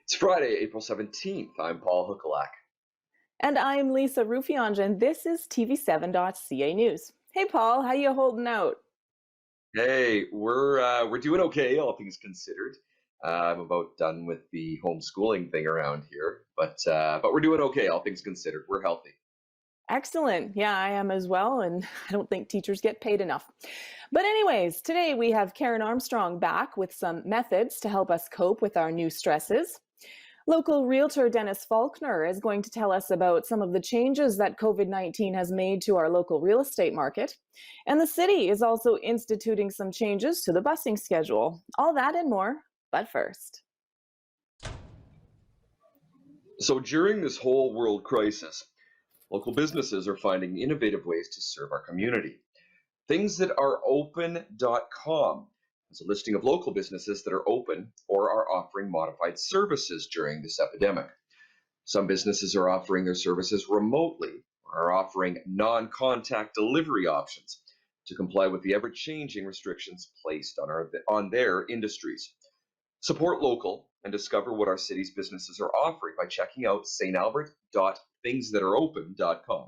It's Friday, April 17th. I'm Paul Hukalak. And I'm Lisa Rufionge, and this is TV7.ca News. Hey, Paul, how you holding out? Hey, we're doing okay, all things considered. I'm about done with the homeschooling thing around here, but we're doing okay, all things considered. We're healthy. Excellent. Yeah, I am as well, and I don't think teachers get paid enough. But anyways, today we have Karen Armstrong back with some methods to help us cope with our new stresses. Local realtor Dennis Faulkner is going to tell us about some of the changes that COVID-19 has made to our local real estate market. And the city is also instituting some changes to the busing schedule. All that and more, but first. So during this whole world crisis, local businesses are finding innovative ways to serve our community. Things that are open.com is a listing of local businesses that are open or are offering modified services during this epidemic. Some businesses are offering their services remotely or are offering non-contact delivery options to comply with the ever-changing restrictions placed on their industries. Support local and discover what our city's businesses are offering by checking out stalbert.thingsthatAreOpen.com.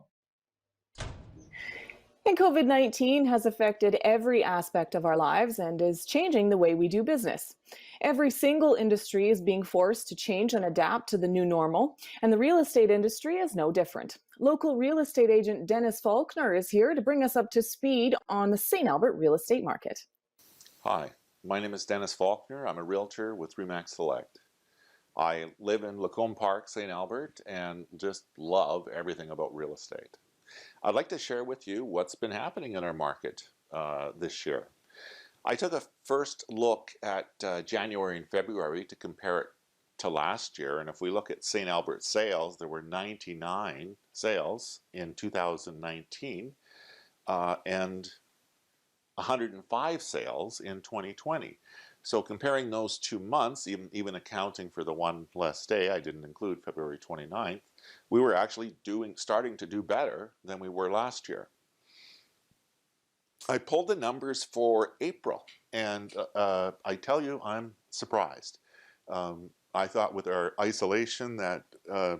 And COVID-19 has affected every aspect of our lives and is changing the way we do business. Every single industry is being forced to change and adapt to the new normal, and the real estate industry is no different. Local real estate agent Dennis Faulkner is here to bring us up to speed on the St. Albert real estate market. Hi, my name is Dennis Faulkner. I'm a realtor with Remax Select. I live in Lacombe Park, St. Albert, and just love everything about real estate. I'd like to share with you what's been happening in our market this year. I took a first look at January and February to compare it to last year, and if we look at St. Albert sales, there were 99 sales in 2019 and 105 sales in 2020. So comparing those 2 months, even accounting for the one less day, I didn't include February 29th, we were actually starting to do better than we were last year. I pulled the numbers for April, and I tell you, I'm surprised. I thought with our isolation that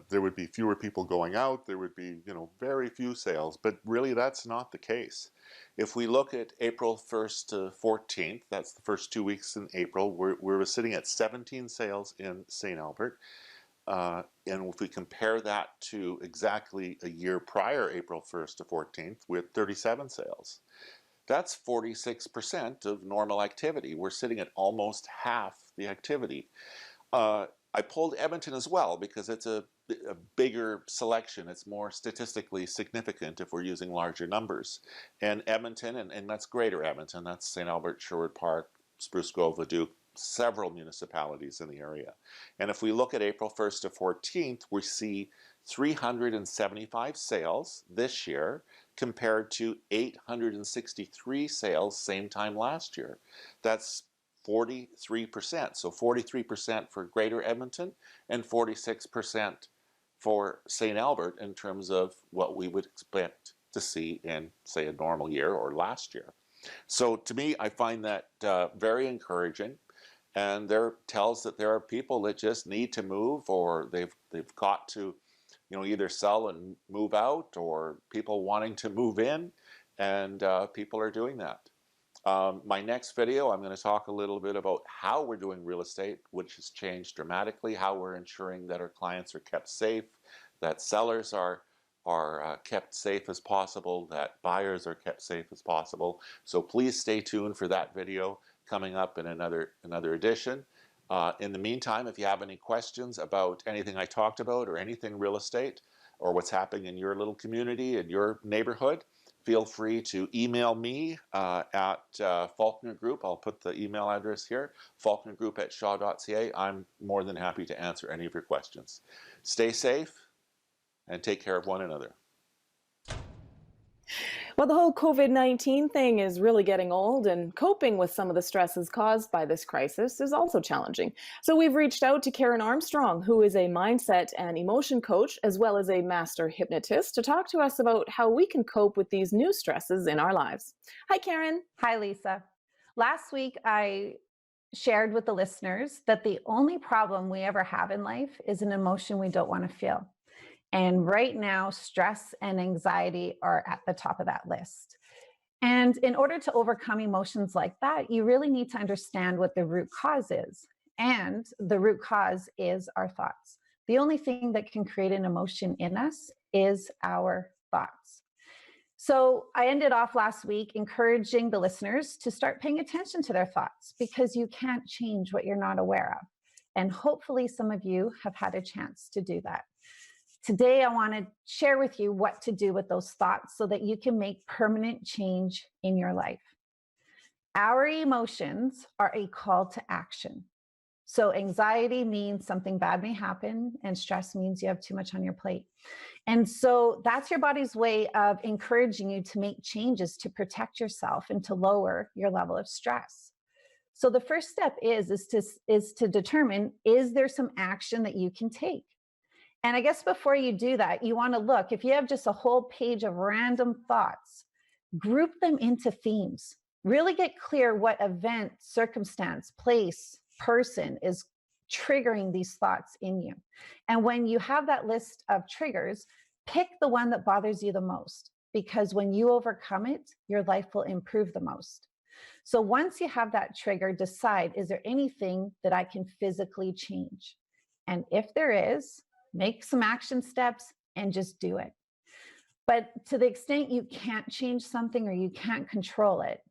there would be fewer people going out, there would be, very few sales, but really that's not the case. If we look at April 1st to 14th, that's the first 2 weeks in April, we're sitting at 17 sales in St. Albert. And if we compare that to exactly a year prior, April 1st to 14th, we had 37 sales. That's 46% of normal activity. We're sitting at almost half the activity. I pulled Edmonton as well because it's a bigger selection. It's more statistically significant if we're using larger numbers. And Edmonton, and that's Greater Edmonton, that's St. Albert, Sherwood Park, Spruce Grove, Leduc, several municipalities in the area. And if we look at April 1st to 14th, we see 375 sales this year compared to 863 sales same time last year. That's 43%. So 43% for Greater Edmonton and 46% for St. Albert in terms of what we would expect to see in, say, a normal year or last year. So to me, I find that very encouraging, and there tells that there are people that just need to move, or they've got to, either sell and move out, or people wanting to move in, and people are doing that. My next video, I'm going to talk a little bit about how we're doing real estate, which has changed dramatically, how we're ensuring that our clients are kept safe, that sellers are kept safe as possible, that buyers are kept safe as possible. So please stay tuned for that video coming up in another edition. In the meantime, if you have any questions about anything I talked about or anything real estate or what's happening in your little community, in your neighborhood, feel free to email me at Faulkner Group. I'll put the email address here, faulknergroup@shaw.ca. I'm more than happy to answer any of your questions. Stay safe and take care of one another. Well, the whole COVID-19 thing is really getting old, and coping with some of the stresses caused by this crisis is also challenging. So we've reached out to Karen Armstrong, who is a mindset and emotion coach, as well as a master hypnotist, to talk to us about how we can cope with these new stresses in our lives. Hi, Karen. Hi, Lisa. Last week, I shared with the listeners that the only problem we ever have in life is an emotion we don't want to feel. And right now, stress and anxiety are at the top of that list. And in order to overcome emotions like that, you really need to understand what the root cause is. And the root cause is our thoughts. The only thing that can create an emotion in us is our thoughts. So I ended off last week encouraging the listeners to start paying attention to their thoughts, because you can't change what you're not aware of. And hopefully some of you have had a chance to do that. Today, I want to share with you what to do with those thoughts so that you can make permanent change in your life. Our emotions are a call to action. So anxiety means something bad may happen, and stress means you have too much on your plate. And so that's your body's way of encouraging you to make changes to protect yourself and to lower your level of stress. So the first step is to determine, is there some action that you can take? And I guess before you do that, you want to look, if you have just a whole page of random thoughts, group them into themes. Really get clear what event, circumstance, place, person is triggering these thoughts in you. And when you have that list of triggers, pick the one that bothers you the most, because when you overcome it, your life will improve the most. So once you have that trigger, decide, is there anything that I can physically change? And if there is, make some action steps and just do it. But to the extent you can't change something or you can't control it,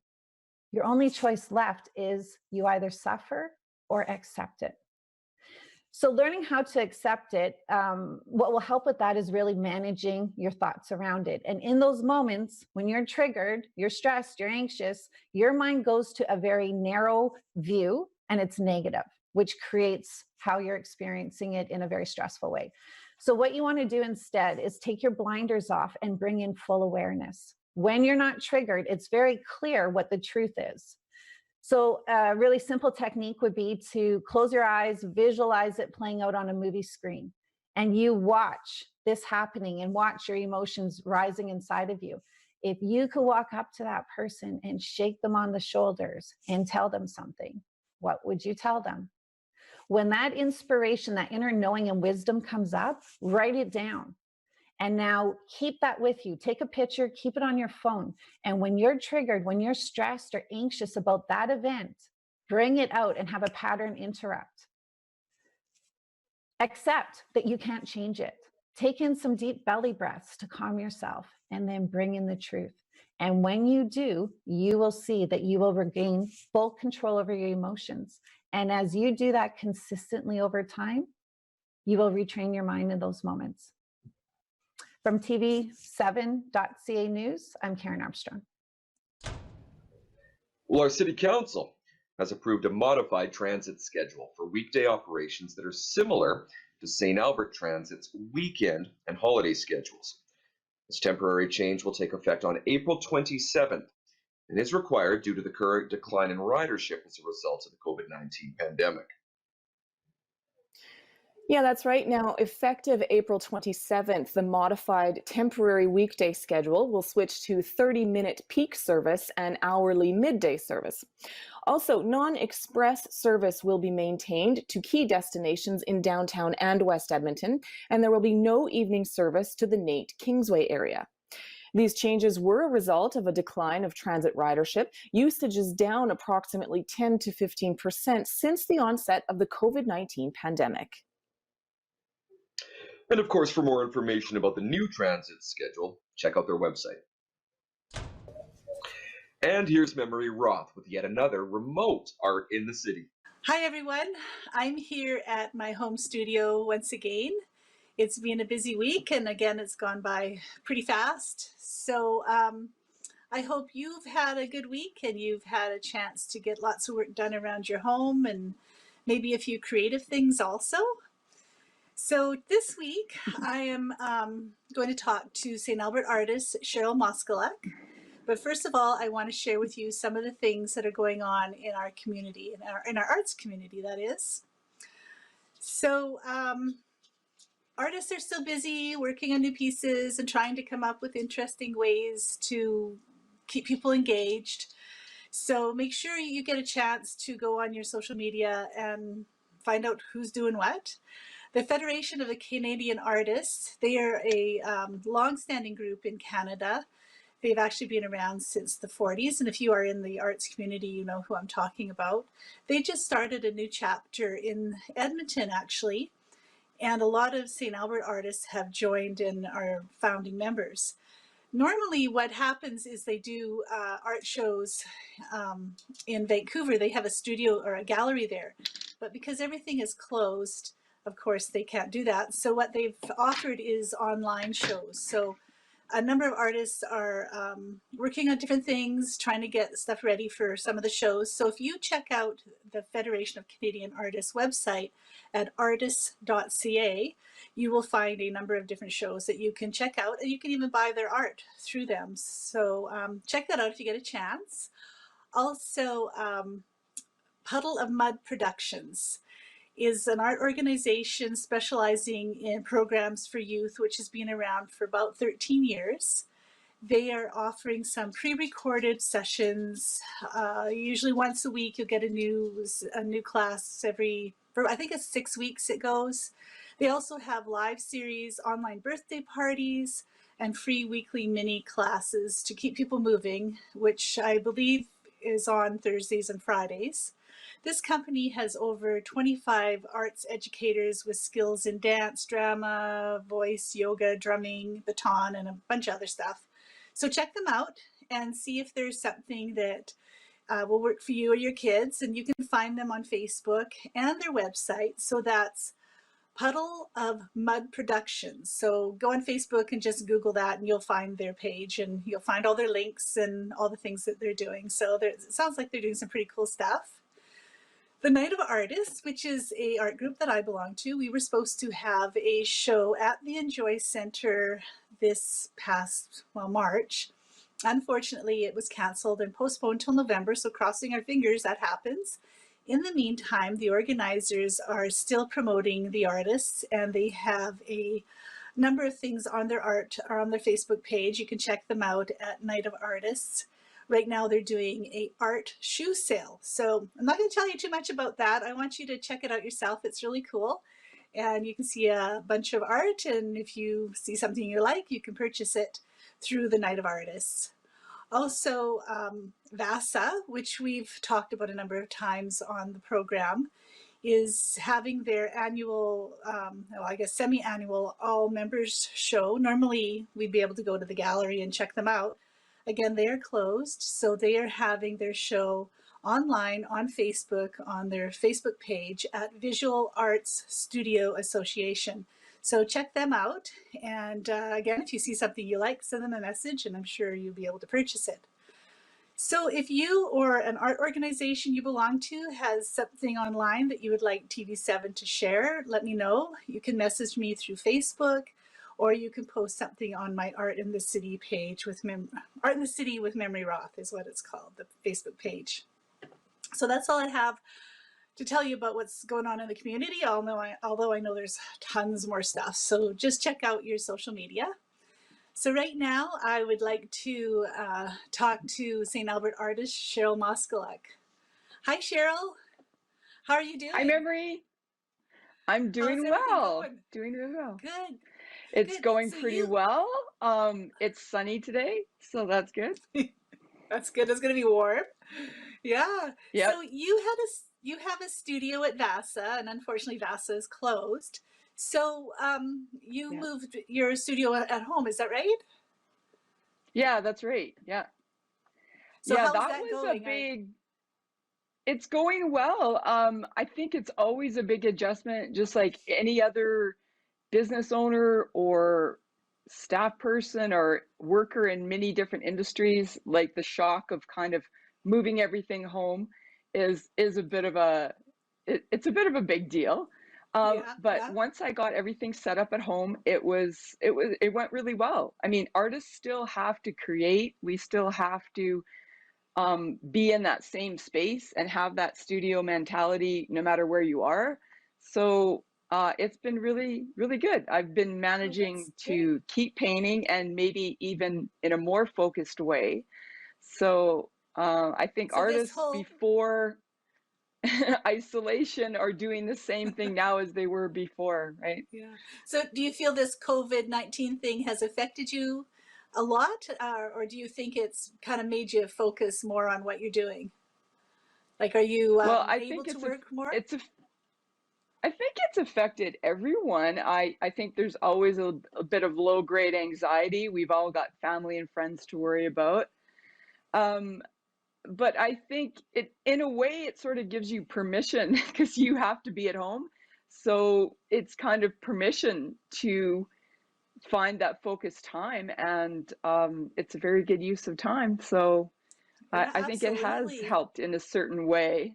your only choice left is you either suffer or accept it. So learning how to accept it, what will help with that is really managing your thoughts around it. And in those moments when you're triggered, you're stressed, you're anxious, your mind goes to a very narrow view and it's negative, which creates how you're experiencing it in a very stressful way. So what you want to do instead is take your blinders off and bring in full awareness. When you're not triggered, it's very clear what the truth is. So a really simple technique would be to close your eyes, visualize it playing out on a movie screen, and you watch this happening and watch your emotions rising inside of you. If you could walk up to that person and shake them on the shoulders and tell them something, what would you tell them? When that inspiration, that inner knowing and wisdom comes up, write it down. And now keep that with you. Take a picture, keep it on your phone. And when you're triggered, when you're stressed or anxious about that event, bring it out and have a pattern interrupt. Accept that you can't change it. Take in some deep belly breaths to calm yourself, and then bring in the truth. And when you do, you will see that you will regain full control over your emotions. And as you do that consistently over time, you will retrain your mind in those moments. From TV7.ca News, I'm Karen Armstrong. Well, our City Council has approved a modified transit schedule for weekday operations that are similar to St. Albert Transit's weekend and holiday schedules. This temporary change will take effect on April 27th and is required due to the current decline in ridership as a result of the COVID-19 pandemic. Yeah, that's right. Now, effective April 27th, the modified temporary weekday schedule will switch to 30-minute peak service and hourly midday service. Also, non-express service will be maintained to key destinations in downtown and West Edmonton, and there will be no evening service to the Nate Kingsway area. These changes were a result of a decline of transit ridership. Usage is down approximately 10 to 15% since the onset of the COVID-19 pandemic. And of course, for more information about the new transit schedule, check out their website. And here's Memory Roth with yet another remote art in the city. Hi everyone, I'm here at my home studio once again. It's been a busy week, and again it's gone by pretty fast. So I hope you've had a good week and you've had a chance to get lots of work done around your home and maybe a few creative things also. So this week I am going to talk to St. Albert artist Cheryl Moscow. But first of all, I want to share with you some of the things that are going on in our community, in our arts community, that is. So artists are still busy working on new pieces and trying to come up with interesting ways to keep people engaged. So make sure you get a chance to go on your social media and find out who's doing what. The Federation of the Canadian Artists, they are a long-standing group in Canada. They've actually been around since the 40s, and if you are in the arts community, you know who I'm talking about. They just started a new chapter in Edmonton, actually, and a lot of St. Albert artists have joined and are founding members. Normally what happens is they do art shows in Vancouver. They have a studio or a gallery there, but because everything is closed, of course they can't do that. So what they've offered is online shows. So a number of artists are working on different things, trying to get stuff ready for some of the shows. So if you check out the Federation of Canadian Artists website at artists.ca, you will find a number of different shows that you can check out, and you can even buy their art through them. So check that out if you get a chance. Also, Puddle of Mud Productions is an art organization specializing in programs for youth, which has been around for about 13 years. They are offering some pre-recorded sessions. Usually once a week, you'll get a new class I think it's 6 weeks it goes. They also have live series, online birthday parties, and free weekly mini classes to keep people moving, which I believe is on Thursdays and Fridays. This company has over 25 arts educators with skills in dance, drama, voice, yoga, drumming, baton, and a bunch of other stuff. So check them out and see if there's something that will work for you or your kids. And you can find them on Facebook and their website. So that's Puddle of Mud Productions. So go on Facebook and just Google that and you'll find their page and you'll find all their links and all the things that they're doing. So it sounds like they're doing some pretty cool stuff. The Night of Artists, which is a art group that I belong to, we were supposed to have a show at the Enjoy Center this past, March. Unfortunately, it was canceled and postponed till November, so crossing our fingers that happens. In the meantime, the organizers are still promoting the artists, and they have a number of things on their art or on their Facebook page. You can check them out at Night of Artists. Right now they're doing a art shoe sale. So I'm not going to tell you too much about that. I want you to check it out yourself. It's really cool. And you can see a bunch of art. And if you see something you like, you can purchase it through the Night of Artists. Also, VASA, which we've talked about a number of times on the program, is having their annual, semi-annual all members show. Normally we'd be able to go to the gallery and check them out. Again, they are closed, so they are having their show online on Facebook, on their Facebook page at Visual Arts Studio Association. So check them out, and again, if you see something you like, send them a message, and I'm sure you'll be able to purchase it. So if you or an art organization you belong to has something online that you would like TV7 to share, let me know. You can message me through Facebook, or you can post something on my Art in the City page with Art in the City with Memory Roth is what it's called, the Facebook page. So that's all I have to tell you about what's going on in the community, although I know there's tons more stuff. So just check out your social media. So right now I would like to talk to St. Albert artist Cheryl Moscow. Hi Cheryl, how are you doing? Hi Memory, I'm doing well. Doing really well. Good. It's Good. going So pretty well. It's sunny today, so that's good. That's good. It's going to be warm. Yeah. Yep. So you have a studio at VASA, and unfortunately VASA is closed. So you moved your studio at home, is that right? Yeah, that's right. Yeah. So yeah, how's that that was going? a big. It's going well. I think it's always a big adjustment, just like any other business owner or staff person or worker in many different industries. Like the shock of kind of moving everything home is a bit of it's a bit of a big deal. But once I got everything set up at home, it went really well. I mean, artists still have to create. We still have to be in that same space and have that studio mentality no matter where you are. So it's been really, really good. I've been managing to keep painting and maybe even in a more focused way. So I think So this artists whole, before isolation are doing the same thing now as they were before, right? yeah. So do you feel this COVID-19 thing has affected you a lot, or do you think it's kind of made you focus more on what you're doing? Like, are you Well, I able think to work more? it's a I think it's affected everyone. I think there's always a bit of low grade anxiety. We've all got family and friends to worry about. Um, but I think it, in a way, it sort of gives you permission because you have to be at home. So it's kind of permission to find that focused time, and it's a very good use of time. So Yeah, I think it has absolutely. helped in a certain way.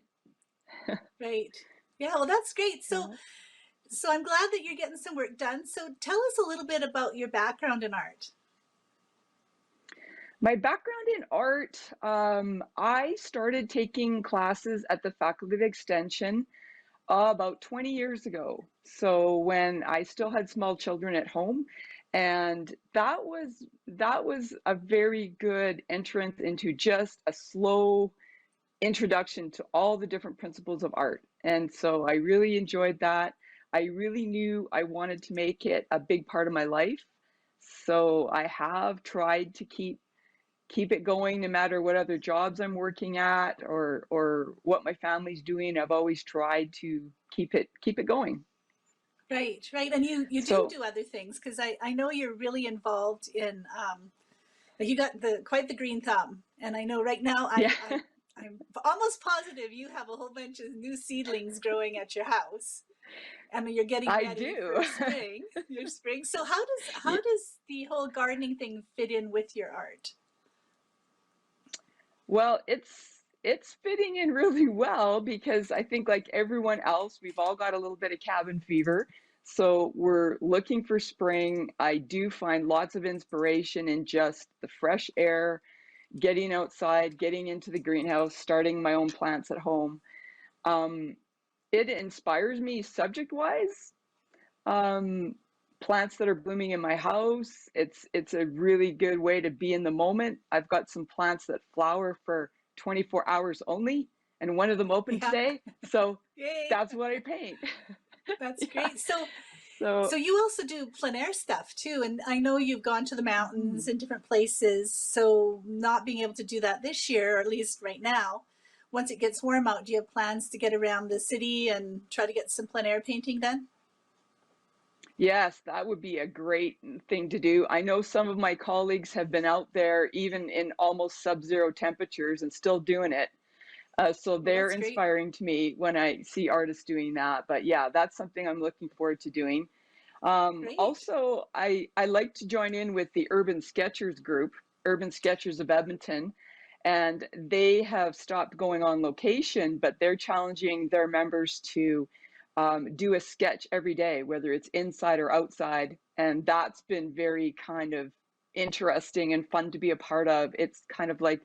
Right. Yeah, well, that's great. So, Yeah. so I'm glad that you're getting some work done. So tell us a little bit about your background in art. My background in art, I started taking classes at the Faculty of Extension about 20 years ago. So when I still had small children at home, and that was a very good entrance into just a slow introduction to all the different principles of art. And so I really enjoyed that. I really knew I wanted to make it a big part of my life. So I have tried to keep it going no matter what other jobs I'm working at or what my family's doing. I've always tried to keep it going. Right, right. And you do So do other things because I know you're really involved in you got the quite the green thumb. And I know right now yeah, I'm almost positive you have a whole bunch of new seedlings growing at your house. And you're getting I ready do. for spring, your spring. So how Yeah. does the whole gardening thing fit in with your art? Well, it's fitting in really well because I think like everyone else, we've all got a little bit of cabin fever. So we're looking for spring. I do find lots of inspiration in just the fresh air, getting outside, getting into the greenhouse, starting my own plants at home. Um, it inspires me subject wise. Um, Plants that are blooming in my house. It's a really good way to be in the moment. I've got some plants that flower for 24 hours only, and one of them opened Yeah, today. So yay, that's what I paint. that's Yeah. great. So So you also do plein air stuff too, and I know you've gone to the mountains mm, and different places. So not being able to do that this year, or at least right now, once it gets warm out, do you have plans to get around the city and try to get some plein air painting done? yes, that would be a great thing to do. I know some of my colleagues have been out there even in almost sub-zero temperatures and still doing it. So Well, they're that's great. inspiring to me when I see artists doing that. But yeah, that's something I'm looking forward to doing. Great. Also, I like to join in with the Urban Sketchers group, Urban Sketchers of Edmonton, and they have stopped going on location, but they're challenging their members to do a sketch every day, whether it's inside or outside. And that's been very kind of interesting and fun to be a part of. It's kind of like,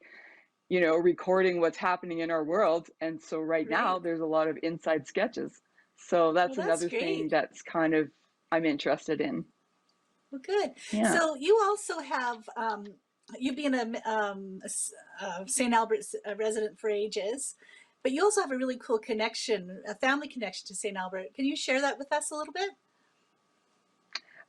recording what's happening in our world. And so right now Right. there's a lot of inside sketches. So Well, that's that's another thing great. that's kind of I'm interested in. Well, good. Yeah. So you also have, you've been St. Albert's resident for ages, but you also have a really cool connection, a family connection to St. Albert. Can you share that with us a little bit?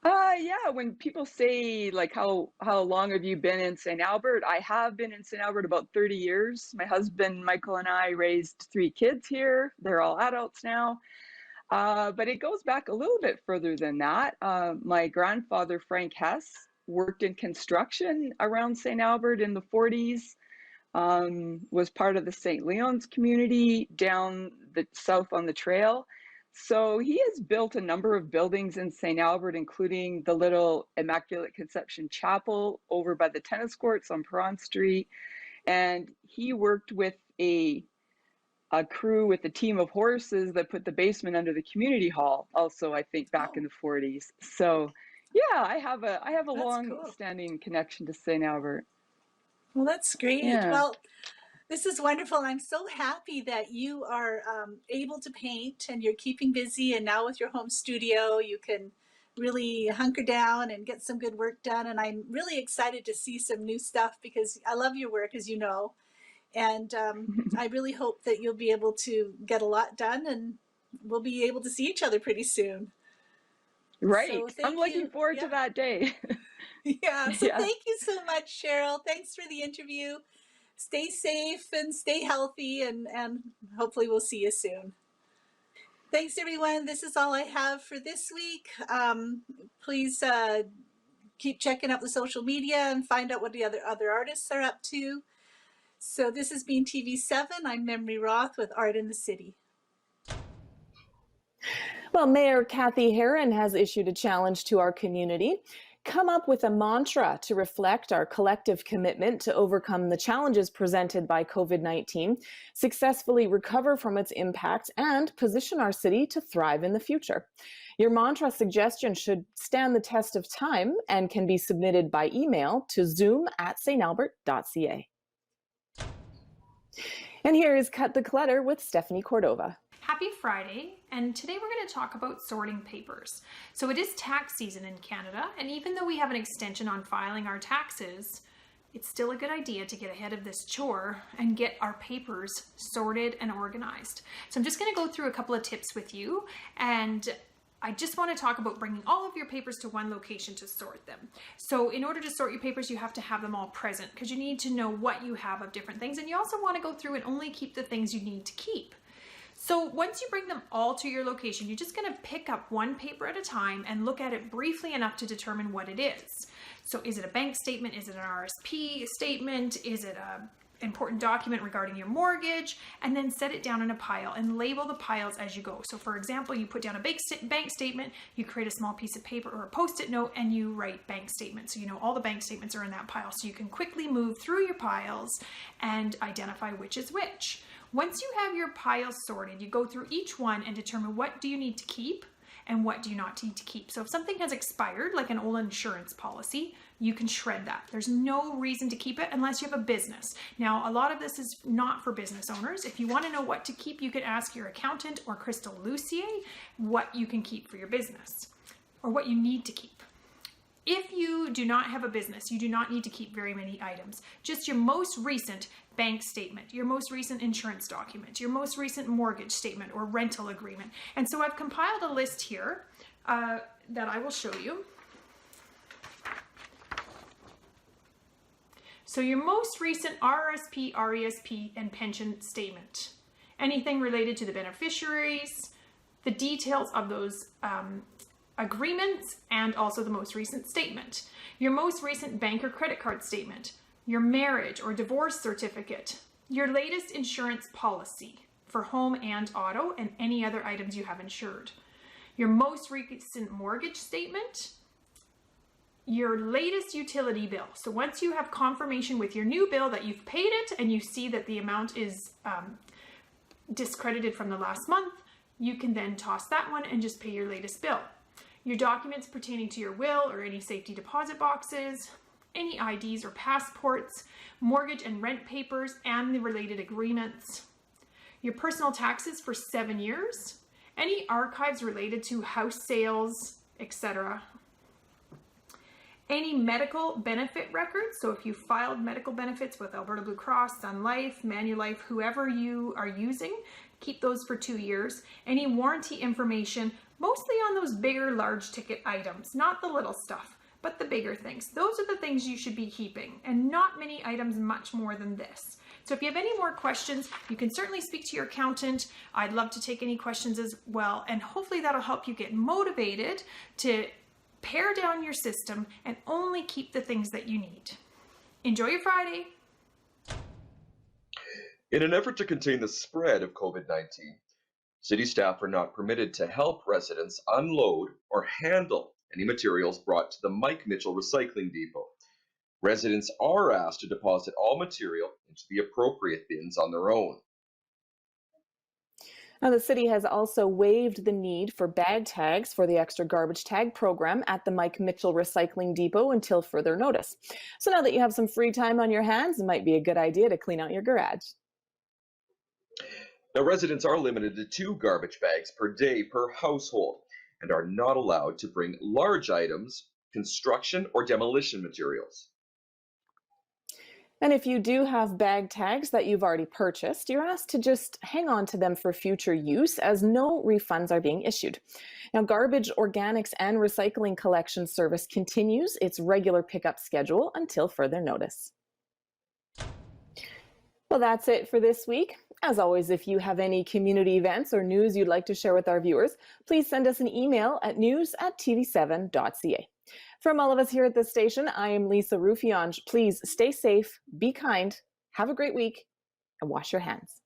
Yeah, when people say like how long have you been in St. Albert? I have been in St. Albert about 30 years. My husband Michael and I raised three kids here. They're all adults now. But it goes back a little bit further than that. My grandfather Frank Hess worked in construction around St. Albert in the 40s. Was part of the St. Leon's community down the south on the trail. So he has built a number of buildings in St. Albert, including the little Immaculate Conception Chapel over by the tennis courts on Perron Street. And he worked with a crew with a team of horses that put the basement under the community hall, also, I think, back in Oh, the 40s. So yeah, I have a that's long cool. standing connection to St. Albert. Well, that's great. Yeah. Well, this is wonderful. I'm so happy that you are able to paint and you're keeping busy. And now with your home studio, you can really hunker down and get some good work done. And I'm really excited to see some new stuff because I love your work, as you know. And I really hope that you'll be able to get a lot done, and we'll be able to see each other pretty soon. Right. So I'm thank looking you. forward to that day. Yeah. So Yeah. thank you so much, Cheryl. Thanks for the interview. Stay safe and stay healthy, and hopefully we'll see you soon. Thanks, everyone. This is all I have for this week. Please keep checking out the social media and find out what the other artists are up to. So this has been TV7. I'm Memory Roth with Art in the City. Well, Mayor Kathy Herron has issued a challenge to our community. Come up with a mantra to reflect our collective commitment to overcome the challenges presented by COVID-19, successfully recover from its impact, and position our city to thrive in the future. Your mantra suggestion should stand the test of time and can be submitted by email to zoom@stalbert.ca. And here is Cut the Clutter with Stephanie Cordova. Happy Friday, and today we're going to talk about sorting papers. So it is tax season in Canada, and even though we have an extension on filing our taxes, it's still a good idea to get ahead of this chore and get our papers sorted and organized. So I'm just going to go through a couple of tips with you, and I just want to talk about bringing all of your papers to one location to sort them. So in order to sort your papers, you have to have them all present because you need to know what you have of different things, and you also want to go through and only keep the things you need to keep. So once you bring them all to your location, you're just going to pick up one paper at a time and look at it briefly enough to determine what it is. So is it a bank statement? Is it an RSP statement? Is it an important document regarding your mortgage? And then set it down in a pile and label the piles as you go. So for example, you put down a bank statement, you create a small piece of paper or a post-it note, and you write bank statement. So you know all the bank statements are in that pile. So you can quickly move through your piles and identify which is which. Once you have your piles sorted, you go through each one and determine what do you need to keep and what do you not need to keep. So if something has expired, like an old insurance policy, you can shred that. There's no reason to keep it unless you have a business. Now, a lot of this is not for business owners. If you want to know what to keep, you could ask your accountant or Crystal Lucier what you can keep for your business or what you need to keep. If you do not have a business, you do not need to keep very many items. Just your most recent bank statement, your most recent insurance document, your most recent mortgage statement or rental agreement. And so I've compiled a list here that I will show you. So your most recent RSP, RESP, and pension statement. Anything related to the beneficiaries, the details of those agreements, and also the most recent statement. Your most recent bank or credit card statement, your marriage or divorce certificate, your latest insurance policy for home and auto, and any other items you have insured. Your most recent mortgage statement, your latest utility bill. So once you have confirmation with your new bill that you've paid it and you see that the amount is discredited from the last month, you can then toss that one and just pay your latest bill. Your documents pertaining to your will or any safety deposit boxes, any IDs or passports, mortgage and rent papers and the related agreements, your personal taxes for 7 years, any archives related to house sales, etc. Any medical benefit records, so if you filed medical benefits with Alberta Blue Cross, Sun Life, Manulife, whoever you are using, keep those for 2 years. Any warranty information, mostly on those bigger, large ticket items, not the little stuff, but the bigger things. Those are the things you should be keeping, and not many items much more than this. So if you have any more questions, you can certainly speak to your accountant. I'd love to take any questions as well, and hopefully that'll help you get motivated to pare down your system and only keep the things that you need. Enjoy your Friday. In an effort to contain the spread of COVID-19, city staff are not permitted to help residents unload or handle any materials brought to the Mike Mitchell Recycling Depot. Residents are asked to deposit all material into the appropriate bins on their own. Now, the city has also waived the need for bag tags for the extra garbage tag program at the Mike Mitchell Recycling Depot until further notice. So now that you have some free time on your hands, it might be a good idea to clean out your garage. Now, residents are limited to 2 garbage bags per day per household and are not allowed to bring large items, construction or demolition materials. And if you do have bag tags that you've already purchased, you're asked to just hang on to them for future use as no refunds are being issued. Now, Garbage, Organics, and Recycling Collection Service continues its regular pickup schedule until further notice. Well, that's it for this week. As always, if you have any community events or news you'd like to share with our viewers, please send us an email at news@tv7.ca. From all of us here at the station, I am Lisa Ruffiange. Please stay safe, be kind, have a great week, and wash your hands.